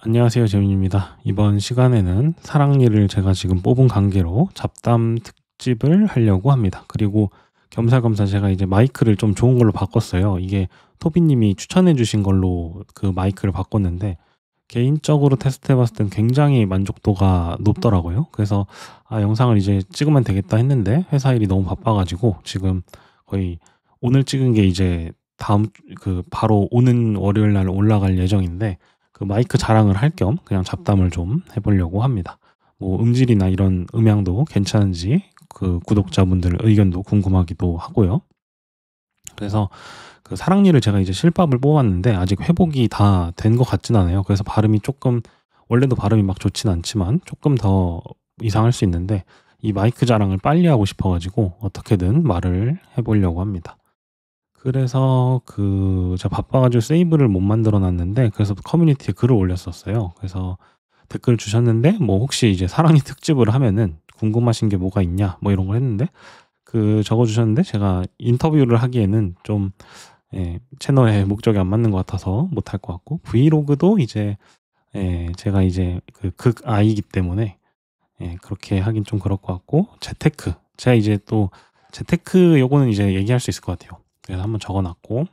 안녕하세요. 재민입니다. 이번 시간에는 사랑니를 제가 지금 뽑은 관계로 잡담 특집을 하려고 합니다. 그리고 겸사겸사 제가 이제 마이크를 좀 좋은 걸로 바꿨어요. 이게 토비님이 추천해 주신 걸로 그 마이크를 바꿨는데 개인적으로 테스트해 봤을 땐 굉장히 만족도가 높더라고요. 그래서 영상을 이제 찍으면 되겠다 했는데 회사 일이 너무 바빠 가지고 지금 거의 오늘 찍은 게 이제 다음 바로 오는 월요일 날 올라갈 예정인데 그 마이크 자랑을 할 겸 그냥 잡담을 좀 해 보려고 합니다. 뭐 음질이나 이런 음향도 괜찮은지 그 구독자분들 의견도 궁금하기도 하고요. 그래서 그 사랑니를 제가 이제 실밥을 뽑았는데 아직 회복이 다 된 것 같진 않아요. 그래서 발음이 조금, 원래도 발음이 막 좋진 않지만 조금 더 이상할 수 있는데 이 마이크 자랑을 빨리 하고 싶어 가지고 어떻게든 말을 해 보려고 합니다. 그래서 제가 바빠 가지고 세이브를 못 만들어 놨는데, 그래서 커뮤니티에 글을 올렸었어요. 그래서 댓글 주셨는데 뭐 혹시 이제 사랑니 특집을 하면은 궁금하신 게 뭐가 있냐 뭐 이런 걸 했는데 적어 주셨는데, 제가 인터뷰를 하기에는 좀 채널의 목적이 안 맞는 것 같아서 못할 것 같고, 브이로그도 이제 제가 이제 극아이기 때문에 그렇게 하긴 좀 그럴 것 같고, 재테크 제가 이제 또 재테크 요거는 이제 얘기할 수 있을 것 같아요. 그래서 한번 적어 놨고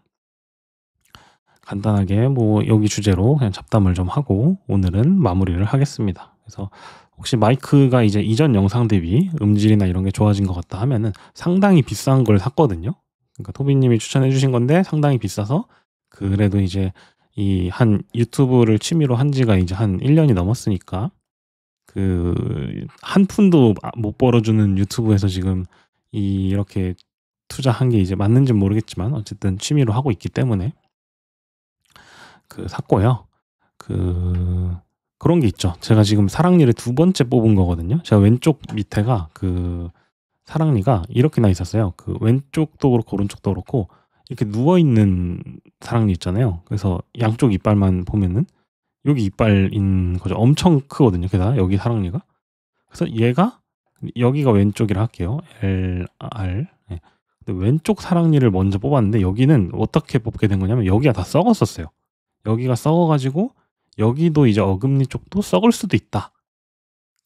간단하게 뭐 여기 주제로 그냥 잡담을 좀 하고 오늘은 마무리를 하겠습니다. 그래서 혹시 마이크가 이제 이전 영상 대비 음질이나 이런 게 좋아진 것 같다 하면은 상당히 비싼 걸 샀거든요. 그러니까 토비님이 추천해 주신 건데 상당히 비싸서, 그래도 이제 이 한 유튜브를 취미로 한 지가 이제 한 1 년이 넘었으니까 한 푼도 못 벌어주는 유튜브에서 지금 이렇게 투자한 게 이제 맞는지는 모르겠지만 어쨌든 취미로 하고 있기 때문에 샀고요. 그런 게 있죠. 제가 지금 사랑니를 두 번째 뽑은 거거든요. 제가 왼쪽 밑에가 사랑니가 이렇게 나 있었어요. 왼쪽도 그렇고 오른쪽도 그렇고 이렇게 누워 있는 사랑니 있잖아요. 그래서 양쪽 이빨만 보면은 여기 이빨인 거죠. 엄청 크거든요. 게다가 여기 사랑니가. 그래서 얘가, 여기가 왼쪽이라 할게요. L, R. 네. 근데 왼쪽 사랑니를 먼저 뽑았는데 여기는 어떻게 뽑게 된 거냐면 여기가 다 썩었었어요. 여기가 썩어 가지고 여기도 이제 어금니 쪽도 썩을 수도 있다.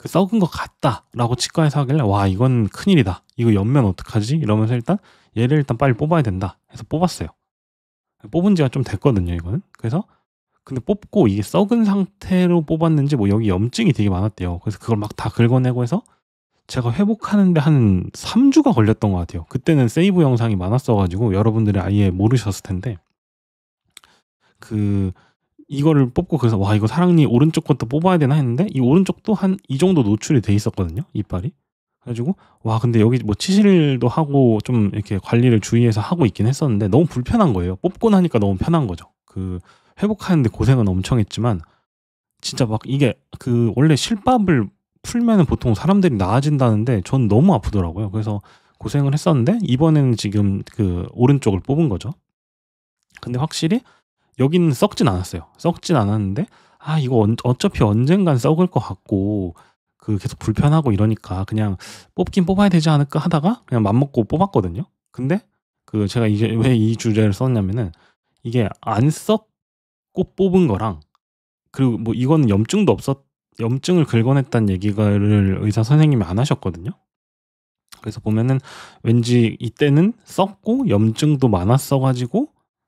썩은 것 같다라고 치과에서 하길래 와 이건 큰일이다. 이거 옆면 어떡하지? 이러면서 일단 얘를 일단 빨리 뽑아야 된다 해서 뽑았어요. 뽑은 지가 좀 됐거든요, 이거는. 그래서 근데 뽑고 이게 썩은 상태로 뽑았는지 뭐 여기 염증이 되게 많았대요. 그래서 그걸 막 다 긁어내고 해서 제가 회복하는 데 한 3 주가 걸렸던 것 같아요. 그때는 세이브 영상이 많았어 가지고 여러분들이 아예 모르셨을 텐데 그 이거를 뽑고, 그래서 '와 이거 사랑니 오른쪽 것도 뽑아야 되나?' 했는데 이 오른쪽도 한 이 정도 노출이 돼 있었거든요, 이빨이. 그래 가지고 와 근데 여기 뭐 치실도 하고 좀 이렇게 관리를 주의해서 하고 있긴 했었는데 너무 불편한 거예요. 뽑고 나니까 너무 편한 거죠. 회복하는 데 고생은 엄청 했지만 진짜 막 이게 원래 실밥을 풀면은 보통 사람들이 나아진다는데 전 너무 아프더라고요. 그래서 고생을 했었는데 이번에는 지금 오른쪽을 뽑은 거죠. 근데 확실히 여기는 썩진 않았어요. 썩진 않았는데 이거 어차피 언젠간 썩을 것 같고 계속 불편하고 이러니까 그냥 '뽑긴 뽑아야 되지 않을까?' 하다가 그냥 맘먹고 뽑았거든요. 근데 제가 이제 왜 이 주제를 썼냐면은 이게 안 썩고 뽑은 거랑, 그리고 뭐 이거는 염증을 긁어냈다는 얘기를 의사 선생님이 안 하셨거든요. 그래서 보면은 왠지 이때는 썩고 염증도 많았어 가지고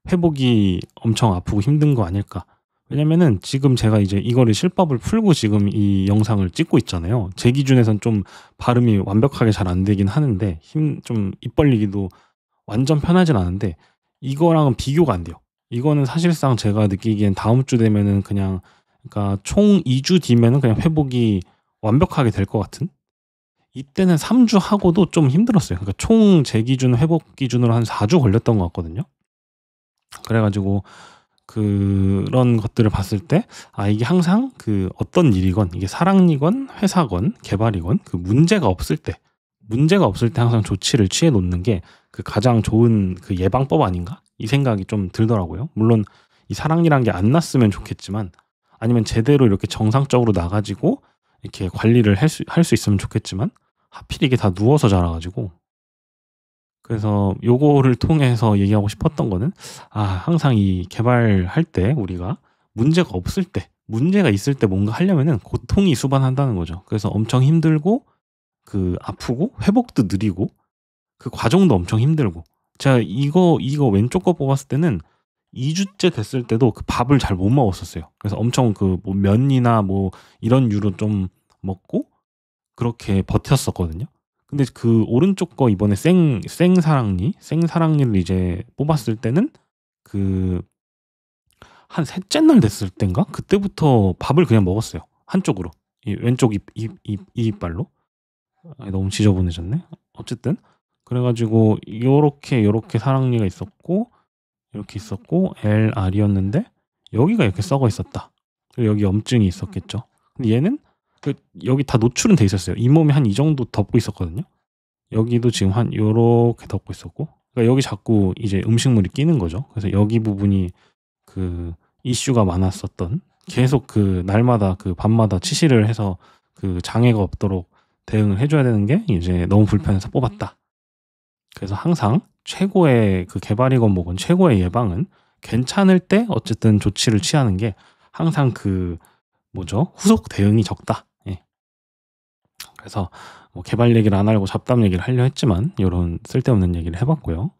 회복이 엄청 아프고 힘든 거 아닐까. 왜냐면은 지금 제가 이제 이거를 실밥을 풀고 지금 이 영상을 찍고 있잖아요. 제 기준에선 좀 발음이 완벽하게 잘 안 되긴 하는데 좀 입 벌리기도 완전 편하진 않은데 이거랑은 비교가 안 돼요. 이거는 사실상 제가 느끼기엔 다음 주 되면은 그냥, 그러니까 총 2주 뒤면은 그냥 회복이 완벽하게 될 것 같은? 이때는 3주 하고도 좀 힘들었어요. 그러니까 총 제 기준 회복 기준으로 한 4주 걸렸던 것 같거든요. 그래 가지고 그런 것들을 봤을 때 이게 항상 어떤 일이건 이게 사랑이건 회사건 개발이건 문제가 없을 때 항상 조치를 취해 놓는 게 가장 좋은 예방법 아닌가? 이 생각이 좀 들더라고요. 물론 이 사랑니란 게 안 났으면 좋겠지만, 아니면 제대로 이렇게 정상적으로 나 가지고 이렇게 관리를 할 수 있으면 좋겠지만 하필 이게 다 누워서 자라 가지고, 그래서 요거를 통해서 얘기하고 싶었던 거는 항상 이 개발할 때 우리가 문제가 있을 때 뭔가 하려면은 고통이 수반한다는 거죠. 그래서 엄청 힘들고 아프고 회복도 느리고 그 과정도 엄청 힘들고 제가 이거 왼쪽 거 뽑았을 때는 2 주째 됐을 때도 그 밥을 잘 못 먹었었어요. 그래서 엄청 뭐 면이나 뭐 이런 유로 좀 먹고 그렇게 버텼었거든요. 근데 그 오른쪽 거 이번에 생사랑니를 이제 뽑았을 때는 그 한 셋째 날 됐을 땐가? 그때부터 밥을 그냥 먹었어요. 한쪽으로. 이 왼쪽 이빨로. 너무 지저분해졌네. 어쨌든 그래 가지고 요렇게 사랑니가 있었고 이렇게 있었고 LR이었는데 여기가 이렇게 썩어 있었다. 그리고 여기 염증이 있었겠죠. 근데 얘는 여기 다 노출은 돼 있었어요. 잇몸이 한 이 정도 덮고 있었거든요. 여기도 지금 한 요렇게 덮고 있었고 그러니까 여기 자꾸 이제 음식물이 끼는 거죠. 그래서 여기 부분이 이슈가 많았었던 계속 날마다 밤마다 치실을 해서 장애가 없도록 대응을 해줘야 되는 게 이제 너무 불편해서 뽑았다. 그래서 항상 최고의 개발이건 뭐건 최고의 예방은 괜찮을 때 어쨌든 조치를 취하는 게 항상 후속 대응이 적다. 예. 그래서 뭐 개발 얘기를 안 하려고 잡담 얘기를 하려 했지만 이런 쓸데없는 얘기를 해봤고요.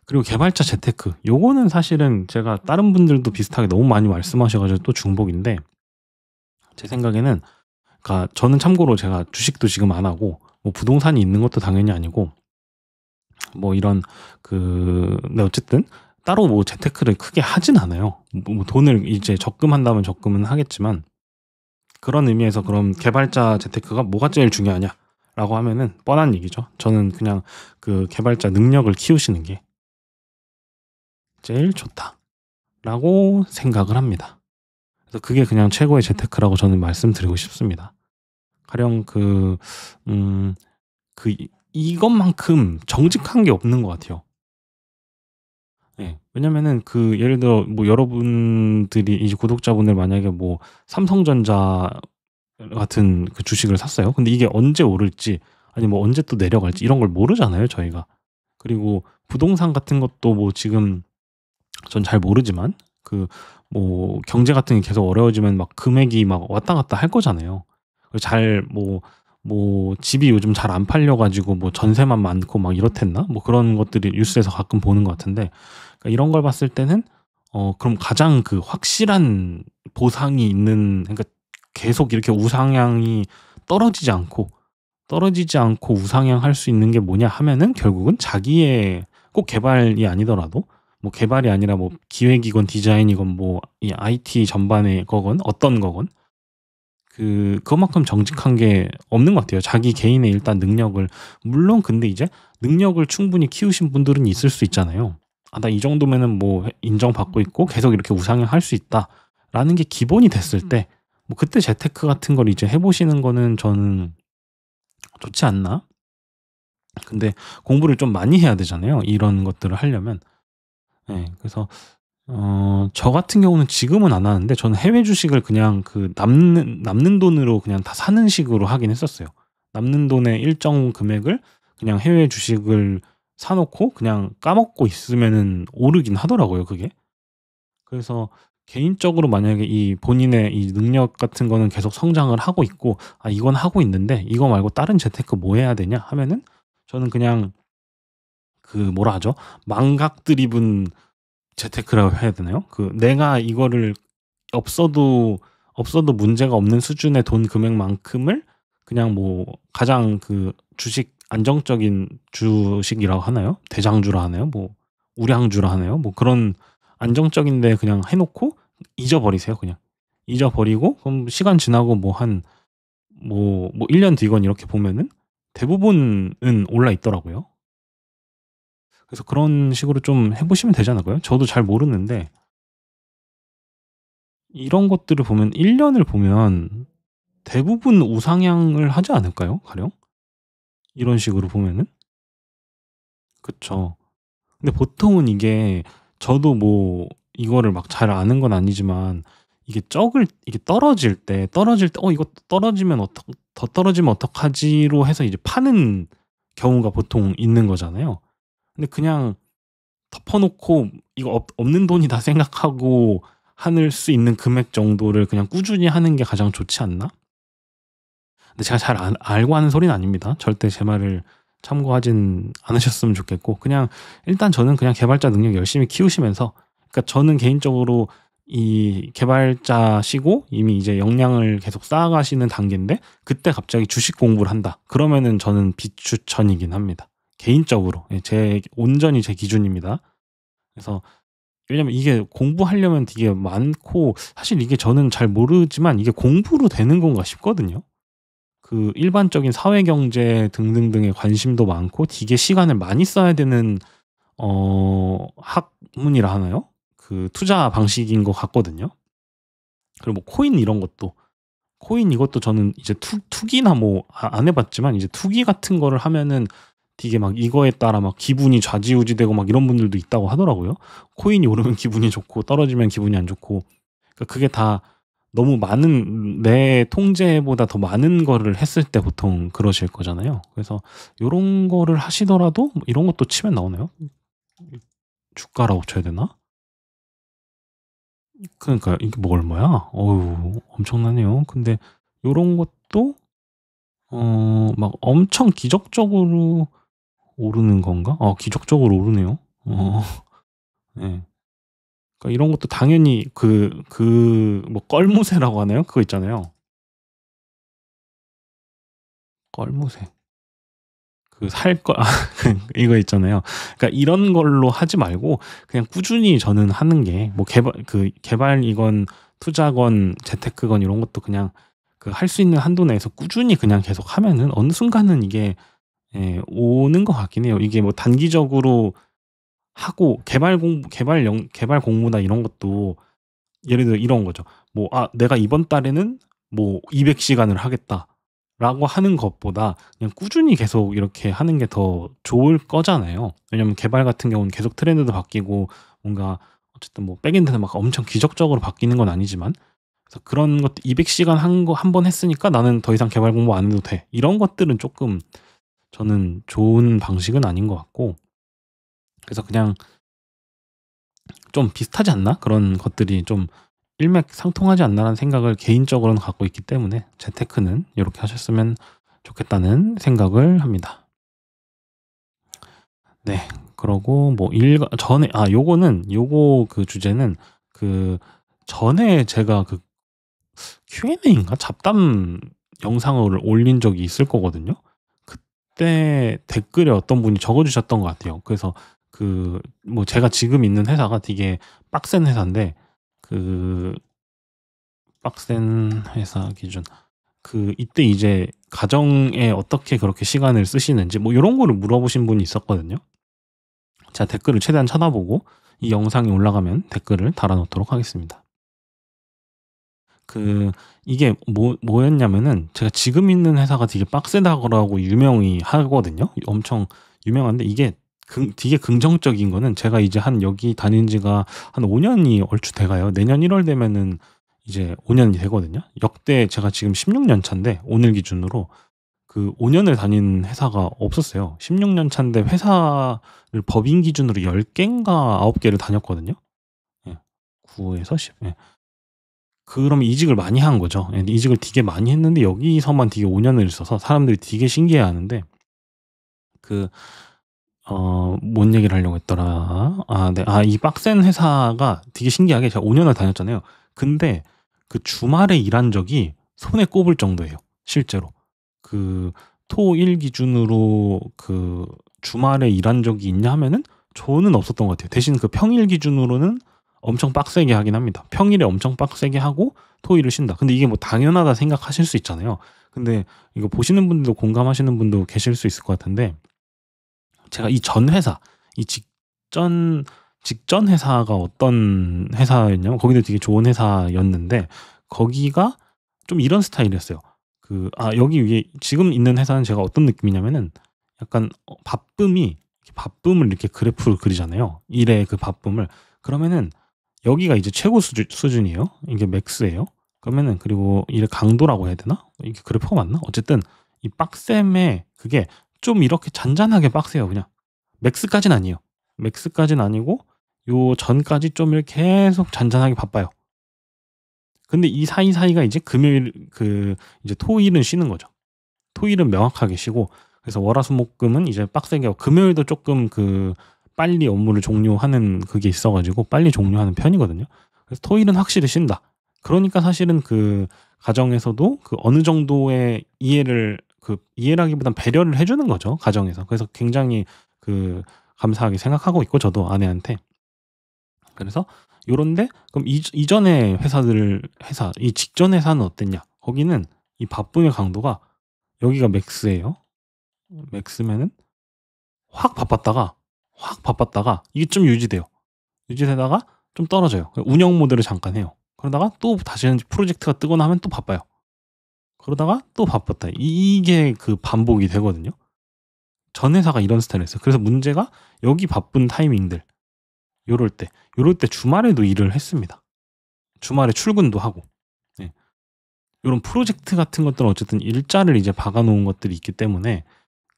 그리고 개발자 재테크 요거는 사실은 제가 다른 분들도 비슷하게 너무 많이 말씀하셔가지고 또 중복인데 제 생각에는 그러니까 저는 참고로 제가 주식도 지금 안 하고 뭐 부동산이 있는 것도 당연히 아니고 뭐 이런 근데 어쨌든 따로 뭐 재테크를 크게 하진 않아요. 뭐 돈을 이제 적금한다면 적금은 하겠지만 그런 의미에서 그럼 개발자 재테크가 뭐가 제일 중요하냐라고 하면은 뻔한 얘기죠. 저는 그냥 개발자 능력을 키우시는 게 제일 좋다라고 생각을 합니다. 그래서 그게 그냥 최고의 재테크라고 저는 말씀드리고 싶습니다. 가령 이것만큼 정직한 게 없는 것 같아요. 예. 왜냐면은 예를 들어 뭐 여러분들이 이제 구독자분들 만약에 뭐 삼성전자 같은 주식을 샀어요. 근데 이게 언제 오를지 아니 뭐 언제 또 내려갈지 이런 걸 모르잖아요, 저희가. 그리고 부동산 같은 것도 뭐 지금 전 잘 모르지만 뭐 경제 같은 게 계속 어려워지면 막 금액이 막 왔다 갔다 할 거잖아요. 집이 요즘 잘 안 팔려 가지고 뭐 전세만 많고 막 이렇댔나? 뭐 그런 것들이 뉴스에서 가끔 보는 것 같은데 그러니까 이런 걸 봤을 때는 그럼 가장 확실한 보상이 있는 그러니까 계속 이렇게 우상향이 떨어지지 않고 우상향할 수 있는 게 뭐냐 하면은 결국은 자기의 꼭 개발이 아니더라도 뭐 개발이 아니라 뭐 기획이건 디자인이건 뭐 이 IT 전반의 거건 어떤 거건 그것만큼 정직한 게 없는 것 같아요. 자기 개인의 일단 능력을 물론 근데 이제 능력을 충분히 키우신 분들은 있을 수 있잖아요. 나 이 정도면은 뭐 인정받고 있고 계속 이렇게 우상향할 수 있다라는 게 기본이 됐을 때 뭐 그때 재테크 같은 걸 이제 해보시는 거는 저는 좋지 않나? 근데 공부를 좀 많이 해야 되잖아요. 이런 것들을 하려면. 네, 그래서 저 같은 경우는 지금은 안 하는데 저는 해외 주식을 그냥 남는 돈으로 그냥 다 사는 식으로 하긴 했었어요. 남는 돈의 일정 금액을 그냥 해외 주식을 사놓고 그냥 까먹고 있으면은 오르긴 하더라고요, 그게. 그래서 개인적으로 만약에 이 본인의 이 능력 같은 거는 계속 성장을 하고 있고 이건 하고 있는데 이거 말고 다른 재테크 뭐 해야 되냐 하면은 저는 그냥 뭐라 하죠? 망각 드리븐 재테크라고 해야 되나요? 내가 이거를 없어도 문제가 없는 수준의 돈 금액만큼을 그냥 뭐 가장 주식 안정적인 주식이라고 하나요? 대장주라 하나요? 뭐 우량주라 하나요? 뭐 그런 안정적인데 그냥 해놓고 잊어버리세요. 그냥 잊어버리고 그럼 시간 지나고 뭐 1년 뒤건 이렇게 보면은 대부분은 올라 있더라고요. 그래서 그런 식으로 좀 해보시면 되지 않을까요? 저도 잘 모르는데 이런 것들을 보면 1년을 보면 대부분 우상향을 하지 않을까요? 가령 이런 식으로 보면은 그쵸. 근데 보통은 이게 저도 뭐 이거를 막 잘 아는 건 아니지만 이게 떨어질 때 이거 떨어지면 더 떨어지면 어떡하지로 해서 이제 파는 경우가 보통 있는 거잖아요. 근데 그냥 덮어놓고 이거 없는 돈이다 생각하고 할 수 있는 금액 정도를 그냥 꾸준히 하는 게 가장 좋지 않나? 근데 제가 잘 알고 하는 소리는 아닙니다. 절대 제 말을 참고하진 않으셨으면 좋겠고 그냥 일단 저는 그냥 개발자 능력 열심히 키우시면서 그러니까 저는 개인적으로 이 개발자시고 이미 이제 역량을 계속 쌓아가시는 단계인데 그때 갑자기 주식 공부를 한다. 그러면은 저는 비추천이긴 합니다. 개인적으로. 예, 온전히 제 기준입니다. 그래서 왜냐면 이게 공부하려면 되게 많고 사실 이게 저는 잘 모르지만 이게 공부로 되는 건가 싶거든요. 그 일반적인 사회 경제 등등등에 관심도 많고 되게 시간을 많이 써야 되는 학문이라 하나요? 그 투자 방식인 것 같거든요. 그리고 뭐 코인 이런 것도 코인 이것도 저는 이제 투기나 뭐 안 해봤지만 이제 투기 같은 거를 하면은 되게 막 이거에 따라 막 기분이 좌지우지되고 막 이런 분들도 있다고 하더라고요. 코인이 오르면 기분이 좋고 떨어지면 기분이 안 좋고 그러니까 그게 다 너무 많은 내 통제보다 더 많은 거를 했을 때 보통 그러실 거잖아요. 그래서 요런 거를 하시더라도 뭐 이런 것도 치면 나오나요? 주가라고 쳐야 되나? 그러니까 이게 뭐 얼마야? 어우 엄청나네요. 근데 요런 것도 막 엄청 기적적으로 오르는 건가? 기적적으로 오르네요. 예. 그러니까 이런 것도 당연히 뭐 껄무새라고 하나요? 그거 있잖아요. 껄무새. 그 살 거 이거 있잖아요. 그러니까 이런 걸로 하지 말고 그냥 꾸준히 저는 하는 게 뭐 개발이건 투자건 재테크건 이런 것도 그냥 그 할 수 있는 한도 내에서 꾸준히 그냥 계속 하면은 어느 순간은 이게 예 오는 것 같긴 해요. 이게 뭐 단기적으로 하고 개발 공모나 이런 것도 예를 들어 이런 거죠. 뭐 '아 내가 이번 달에는 뭐 200 시간을 하겠다.'라고 하는 것보다 그냥 꾸준히 계속 이렇게 하는 게 더 좋을 거잖아요. 왜냐면 개발 같은 경우는 계속 트렌드도 바뀌고 뭔가 어쨌든 뭐 백엔드는 막 엄청 기적적으로 바뀌는 건 아니지만 그래서 그런 것도 200 시간 한 거 한 번 했으니까 '나는 더 이상 개발 공부 안 해도 돼.' 이런 것들은 쪼끔 저는 좋은 방식은 아닌 것 같고 그래서 그냥 좀 비슷하지 않나? 그런 것들이 좀 일맥상통하지 않나라는 생각을 개인적으로는 갖고 있기 때문에 재테크는 요렇게 하셨으면 좋겠다는 생각을 합니다. 네. 그러고 뭐 전에 요거 그 주제는 그 전에 제가 그 Q&A인가 잡담 영상을 올린 적이 있을 거거든요. 그때 댓글에 어떤 분이 적어 주셨던 것 같아요. 그래서 뭐 제가 지금 있는 회사가 되게 빡센 회사인데 그 빡센 회사 기준 이때 이제 가정에 어떻게 그렇게 시간을 쓰시는지 뭐 요런 거를 물어보신 분이 있었거든요. 제가 댓글을 최대한 쳐다보고 이 영상이 올라가면 댓글을 달아 놓도록 하겠습니다. 이게 뭐였냐면은 제가 지금 있는 회사가 되게 빡세다고 유명히 하거든요. 엄청 유명한데 이게 되게 긍정적인 거는 제가 이제 여기 다닌 지가 한 5 년이 얼추 돼 가요. 내년 1월 되면은 이제 5 년이 되거든요. 역대 제가 지금 16년 차인데 오늘 기준으로 5 년을 다닌 회사가 없었어요. 16년 차인데 회사를 법인 기준으로 10 개인가 9 개를 다녔거든요. 예. 9 에서 10. 예. 그러면 이직을 많이 한 거죠. 예 이직을 되게 많이 했는데 여기서만 되게 5 년을 있어서 사람들이 되게 신기해하는데 그 뭔 얘기를 하려고 했더라. 네. 이 빡센 회사가 되게 신기하게 제가 5 년을 다녔잖아요. 근데 주말에 일한 적이 손에 꼽을 정도예요 실제로. 그 토, 일 기준으로 주말에 일한 적이 있냐 하면은 저는 없었던 것 같아요. 대신 평일 기준으로는 엄청 빡세게 하긴 합니다. 평일에 엄청 빡세게 하고 토일을 쉰다. 근데 이게 뭐 당연하다 생각하실 수 있잖아요. 근데 이거 보시는 분들도 공감하시는 분도 계실 수 있을 것 같은데 제가 이 전 회사, 이 직전 회사가 어떤 회사였냐면 거기도 되게 좋은 회사였는데 거기가 좀 이런 스타일이었어요. 여기 위에 지금 있는 회사는 제가 어떤 느낌이냐면은 약간 바쁨을 이렇게 그래프로 그리잖아요. 일의 바쁨을. 그러면은 여기가 이제 최고 수준이에요. 이게 맥스예요. 그러면은 그리고 일의 강도라고 해야 되나? 이게 그래프가 맞나? 어쨌든 이 빡셈에 그게 좀 이렇게 잔잔하게 빡세요 그냥. 맥스까진 아니에요. 맥스까진 아니고 요 전까지 좀 이렇게 계속 잔잔하게 바빠요. 근데 이 사이사이가 이제 금요일 이제 토일은 쉬는 거죠. 토일은 명확하게 쉬고, 그래서 월화수목금은 이제 빡세게 하고, 금요일도 조금 빨리 업무를 종료하는 그게 있어 가지고 빨리 종료하는 편이거든요. 그래서 토일은 확실히 쉰다. 그러니까 사실은 가정에서도 어느 정도의 이해라기보단 배려를 해 주는 거죠, 가정에서. 그래서 굉장히 감사하게 생각하고 있고, 저도 아내한테. 그래서 요런데 그럼 이전의 이 직전 회사는 어땠냐? 거기는 이 바쁨의 강도가, 여기가 맥스예요. 맥스면은 확 바빴다가 이게 좀 유지돼요. 유지되다가 좀 떨어져요. 운영 모드를 잠깐 해요. 그러다가 또 다시는 프로젝트가 뜨거나 하면 또 바빠요. 그러다가 또 바빴다. 이게 반복이 되거든요. 전 회사가 이런 스타일이었어요. 그래서 문제가, 여기 바쁜 타이밍들, 요럴 때 주말에도 일을 했습니다. 주말에 출근도 하고. 예. 요런 프로젝트 같은 것들은 어쨌든 일자를 이제 박아 놓은 것들이 있기 때문에,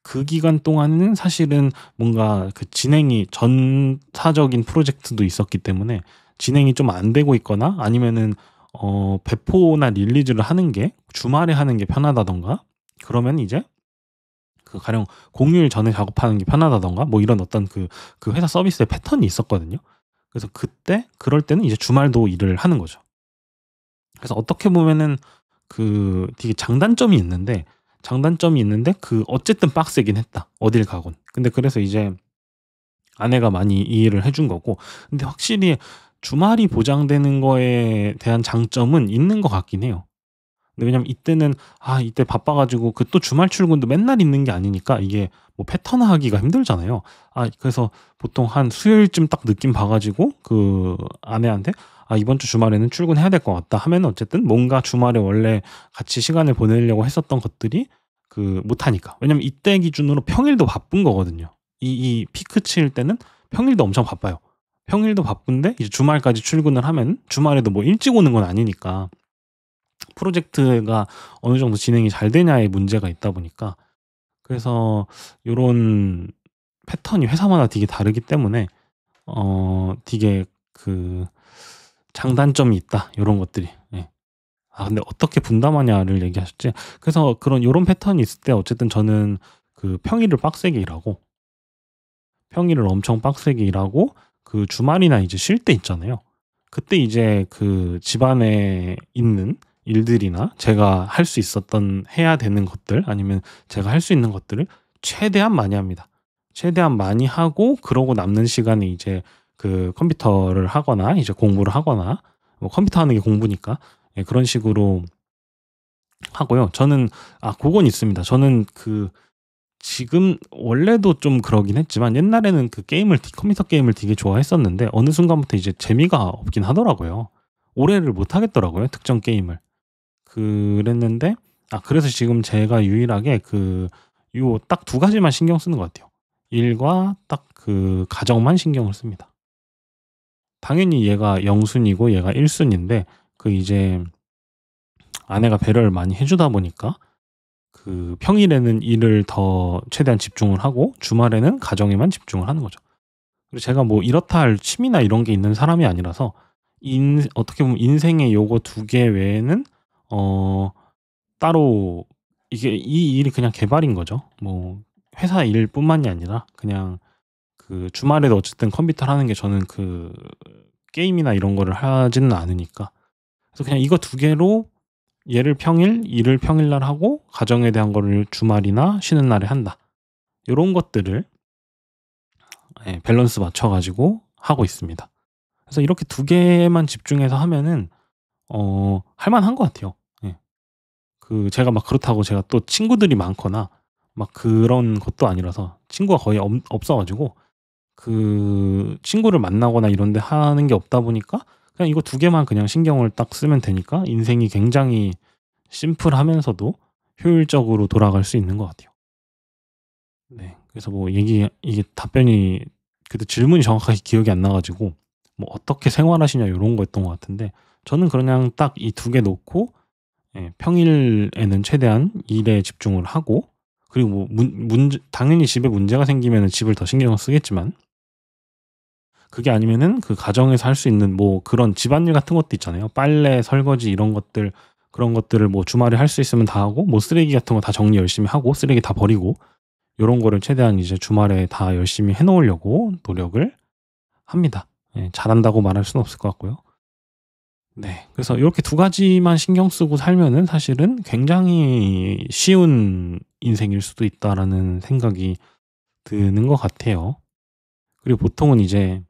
그 기간 동안은 사실은 뭔가 진행이, 전사적인 프로젝트도 있었기 때문에 진행이 좀 안 되고 있거나, 아니면은 배포나 릴리즈를 하는 게 주말에 하는 게 편하다던가, 그러면 이제 가령 공휴일 전에 작업하는 게 편하다던가, 뭐 이런 어떤 회사 서비스의 패턴이 있었거든요. 그래서 그럴 때는 이제 주말도 일을 하는 거죠. 그래서 어떻게 보면은 되게 장단점이 있는데, 어쨌든 빡세긴 했다, 어딜 가건. 근데 그래서 이제 아내가 많이 이해를 해준 거고, 근데 확실히 주말이 보장되는 거에 대한 장점은 있는 것 같긴 해요. 근데 왜냐면 이때는 이때 바빠 가지고 또 주말 출근도 맨날 있는 게 아니니까, 이게 뭐 패턴화하기가 힘들잖아요. 그래서 보통 한 수요일쯤 딱 느낌 봐 가지고 아내한테 이번 주 주말에는 출근해야 될 것 같다 하면은, 어쨌든 뭔가 주말에 원래 같이 시간을 보내려고 했었던 것들이 못 하니까. 왜냐면 이때 기준으로 평일도 바쁜 거거든요. 이 피크 칠 때는 평일도 엄청 바빠요. 평일도 바쁜데 이제 주말까지 출근을 하면, 주말에도 뭐 일찍 오는 건 아니니까 프로젝트가 어느 정도 진행이 잘 되냐의 문제가 있다 보니까. 그래서 요런 패턴이 회사마다 되게 다르기 때문에 되게 장단점이 있다, 요런 것들이. 예. 근데 어떻게 분담하냐를 얘기하셨지. 그래서 요런 패턴이 있을 때 어쨌든 저는 평일을 엄청 빡세게 일하고, 주말이나 이제 쉴 때 있잖아요. 그때 이제 집안에 있는 일들이나 제가 할 수 있었던, 해야 되는 것들, 아니면 제가 할 수 있는 것들을 최대한 많이 합니다. 최대한 많이 하고, 그러고 남는 시간에 이제 컴퓨터를 하거나 이제 공부를 하거나, 뭐 컴퓨터 하는 게 공부니까, 예, 그런 식으로 하고요. 저는 그건 있습니다. 저는 지금 원래도 좀 그러긴 했지만, 옛날에는 컴퓨터 게임을 되게 좋아했었는데, 어느 순간부터 이제 재미가 없긴 하더라고요. 오래를 못 하겠더라고요, 특정 게임을. 그랬는데, 그래서 지금 제가 유일하게 요 딱 두 가지만 신경 쓰는 것 같아요. 일과 딱 가정만 신경을 씁니다. 당연히 얘가 영순이고 얘가 일순인데, 이제 아내가 배려를 많이 해 주다 보니까 평일에는 일을 더 최대한 집중을 하고, 주말에는 가정에만 집중을 하는 거죠. 그리고 제가 뭐 이렇다 할 취미나 이런 게 있는 사람이 아니라서, 어떻게 보면 인생의 요거 두 개 외에는 따로, 이 일이 그냥 개발인 거죠. 뭐 회사 일뿐만이 아니라 그냥 주말에도 어쨌든 컴퓨터를 하는 게, 저는 게임이나 이런 거를 하지는 않으니까. 그래서 그냥 이거 두 개로, 일을 평일날 하고, 가정에 대한 거를 주말이나 쉬는 날에 한다. 요런 것들을 밸런스 맞춰 가지고 하고 있습니다. 그래서 이렇게 두 개만 집중해서 하면은 할 만한 것 같아요. 예. 제가 막 그렇다고 제가 또 친구들이 많거나 막 그런 것도 아니라서, 친구가 거의 없어 가지고 친구를 만나거나 이런 데 하는 게 없다 보니까, 그냥 이거 두 개만 그냥 신경을 딱 쓰면 되니까 인생이 굉장히 심플하면서도 효율적으로 돌아갈 수 있는 것 같아요. 네. 그래서 뭐 이게 답변이, 그때 질문이 정확하게 기억이 안 나 가지고 뭐 "어떻게 생활하시냐?" 요런 거였던 것 같은데, 저는 그냥 딱 이 두 개 놓고, 예, 평일에는 최대한 일에 집중을 하고, 그리고 뭐 문제 당연히 집에 문제가 생기면은 집을 더 신경을 쓰겠지만, 그게 아니면은 그 가정에서 할 수 있는 뭐 그런 집안일 같은 것도 있잖아요. 빨래, 설거지 이런 것들 그런 것들을 뭐 주말에 할 수 있으면 다 하고 뭐 쓰레기 같은 거 다 정리 열심히 하고 쓰레기 다 버리고 요런 거를 최대한 이제 주말에 다 열심히 해 놓으려고 노력을 합니다. 예 잘한다고 말할 수는 없을 것 같고요. 네. 그래서 요렇게 두 가지만 신경 쓰고 살면은 사실은 굉장히 쉬운 인생일 수도 있다라는 생각이 드는 것 같아요. 그리고 보통은 이제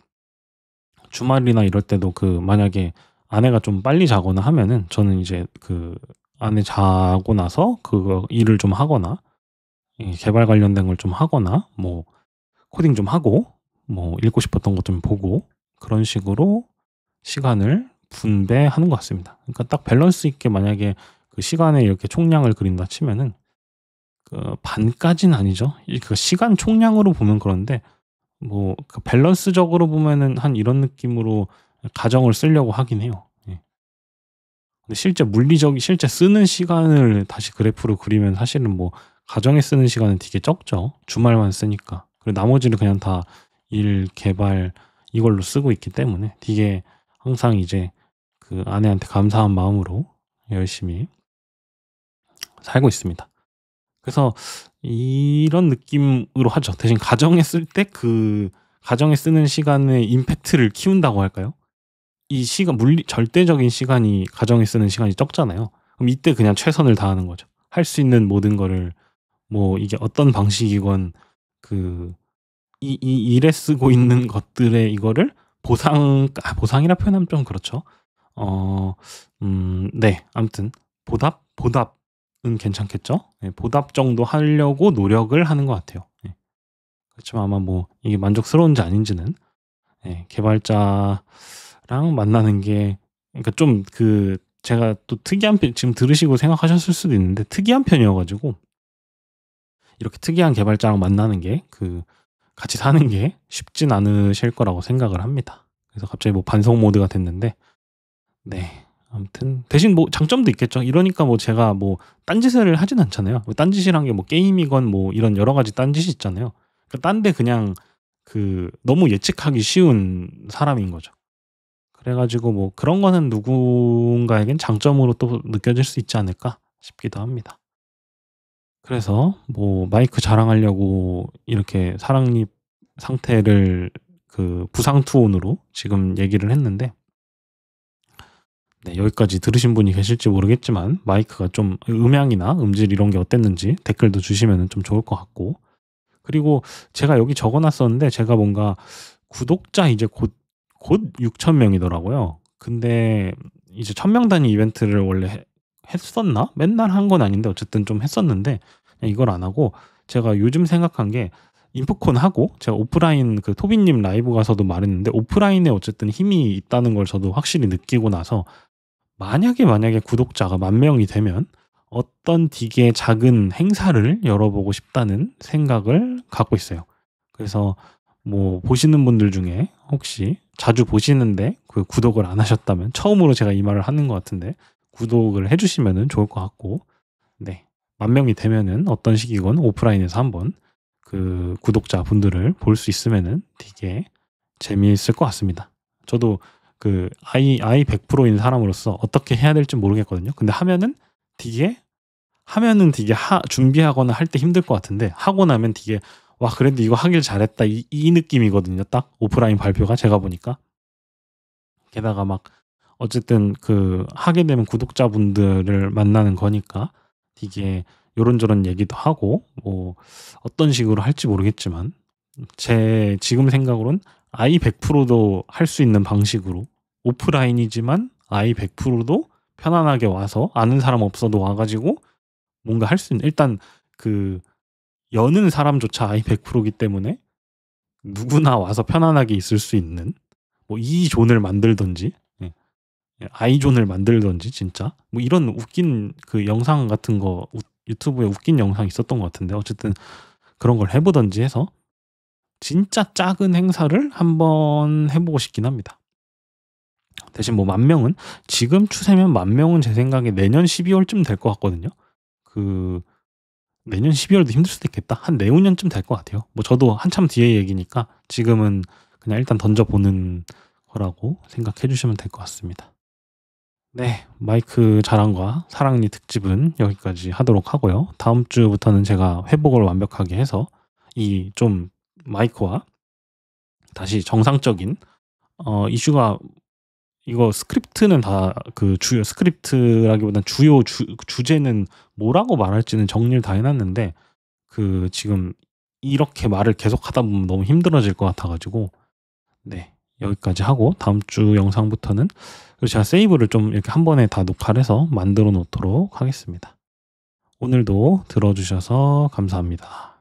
주말이나 이럴 때도 그 만약에 아내가 좀 빨리 자거나 하면은 저는 이제 그 아내 자고 나서 그거 일을 좀 하거나 이 개발 관련된 걸 좀 하거나 뭐 코딩 좀 하고 뭐 읽고 싶었던 것 좀 보고 그런 식으로 시간을 분배하는 것 같습니다. 그러니까 딱 밸런스 있게 만약에 그 시간의 이렇게 총량을 그린다 치면은 그 반까지는 아니죠. 이 그 시간 총량으로 보면 그런데 뭐 그 밸런스적으로 보면은 한 이런 느낌으로 가정을 쓰려고 하긴 해요. 예. 근데 실제 쓰는 시간을 다시 그래프로 그리면 사실은 뭐 가정에 쓰는 시간은 되게 적죠. 주말만 쓰니까. 그리고 나머지는 그냥 다 일, 개발 이걸로 쓰고 있기 때문에 되게 항상 이제 그 아내한테 감사한 마음으로 열심히 살고 있습니다. 그래서 이런 느낌으로 하죠. 대신 가정에 쓸 때 그 가정에 쓰는 시간의 임팩트를 키운다고 할까요? 이 시간 절대적인 시간이 가정에 쓰는 시간이 적잖아요. 그럼 이때 그냥 최선을 다하는 거죠. 할 수 있는 모든 거를 뭐 이게 어떤 방식이건 그 이 일에 쓰고 있는 것들의 이거를 보상이라 표현하면 좀 그렇죠. 어 네. 아무튼 보답은 괜찮겠죠? 예 보답 정도 하려고 노력을 하는 것 같아요. 예. 그렇지만 아마 뭐 이게 만족스러운지 아닌지는 예 개발자랑 만나는 게 그러니까 좀 그 제가 또 특이한 편 지금 들으시고 생각하셨을 수도 있는데 특이한 편이어 가지고 이렇게 특이한 개발자랑 만나는 게 그 같이 사는 게 쉽진 않으실 거라고 생각을 합니다. 그래서 갑자기 뭐 반성 모드가 됐는데 네. 아무튼 대신 뭐 장점도 있겠죠. 이러니까 뭐 제가 뭐 딴짓을 하진 않잖아요. 뭐 딴짓이란 게 뭐 게임이건 뭐 이런 여러 가지 딴짓이 있잖아요. 그러니까 딴 데 그냥 그 너무 예측하기 쉬운 사람인 거죠. 그래 가지고 뭐 그런 거는 누군가에겐 장점으로 또 느껴질 수 있지 않을까 싶기도 합니다. 그래서 뭐 마이크 자랑하려고 이렇게 사랑니 상태를 그 부상 투혼으로 지금 얘기를 했는데 네 여기까지 들으신 분이 계실지 모르겠지만 마이크가 좀 음향이나 음질 이런 게 어땠는지 댓글도 주시면은 좀 좋을 것 같고 그리고 제가 여기 적어 놨었는데 제가 뭔가 구독자 이제 곧 6천 명이더라고요. 근데 이제 1,000명 단위 이벤트를 원래 했었나? 맨날 한 건 아닌데 어쨌든 좀 했었는데 이걸 안 하고 제가 요즘 생각한 게 인프콘 하고 제가 오프라인 그 토비님 라이브 가서도 말했는데 오프라인에 어쨌든 힘이 있다는 걸 저도 확실히 느끼고 나서 만약에 구독자가 10,000명이 되면 어떤 되게 작은 행사를 열어보고 싶다는 생각을 갖고 있어요. 그래서 뭐 보시는 분들 중에 혹시 자주 보시는데 그 구독을 안 하셨다면 처음으로 제가 이 말을 하는 것 같은데 구독을 해 주시면은 좋을 것 같고 네. 10,000명이 되면은 어떤 식이건 오프라인에서 한번 그 구독자분들을 볼 수 있으면은 되게 재미있을 것 같습니다. 저도 그 I 100%인 사람으로서 어떻게 해야 될지 모르겠거든요. 근데 하면은 되게 준비하거나 할 때 힘들 것 같은데 하고 나면 되게 '와 그래도 이거 하길 잘했다.' 이 느낌이거든요 딱 오프라인 발표가 제가 보니까. 게다가 막 어쨌든 그 하게 되면 구독자분들을 만나는 거니까 되게 요런저런 얘기도 하고 뭐 어떤 식으로 할지 모르겠지만 제 지금 생각으로는 아이 100%도 할 수 있는 방식으로 오프라인이지만 아이 100%도 편안하게 와서 아는 사람 없어도 와 가지고 뭔가 할 수 있는 일단 그 여는 사람조차 아이 100%기 때문에 누구나 와서 편안하게 있을 수 있는 뭐 이 존을 만들든지 예. 예 아이존을 만들든지 진짜 뭐 이런 웃긴 그 영상 같은 거 유튜브에 웃긴 영상 있었던 것 같은데 어쨌든 그런 걸 해 보든지 해서 진짜 작은 행사를 한번 해 보고 싶긴 합니다. 대신 뭐 10,000명은 지금 추세면 10,000명은 제 생각에 내년 12월쯤 될 것 같거든요. 그 내년 12월도 힘들 수도 있겠다. 한 내후년쯤 될 것 같아요. 뭐 저도 한참 뒤의 얘기니까 지금은 그냥 일단 던져보는 거라고 생각해 주시면 될 것 같습니다. 네. 마이크 자랑과 사랑니 특집은 여기까지 하도록 하고요. 다음 주부터는 제가 회복을 완벽하게 해서 이 좀 마이크와 다시 정상적인 이슈가 이거 스크립트는 다 그 주요 스크립트라기보단 주요 주제는 뭐라고 말할지는 정리를 다 해 놨는데 그 지금 이렇게 말을 계속하다 보면 너무 힘들어질 것 같아 가지고 네. 여기까지 하고 다음 주 영상부터는 그리고 제가 세이브를 좀 이렇게 한 번에 다 녹화를 해서 만들어 놓도록 하겠습니다. 오늘도 들어 주셔서 감사합니다.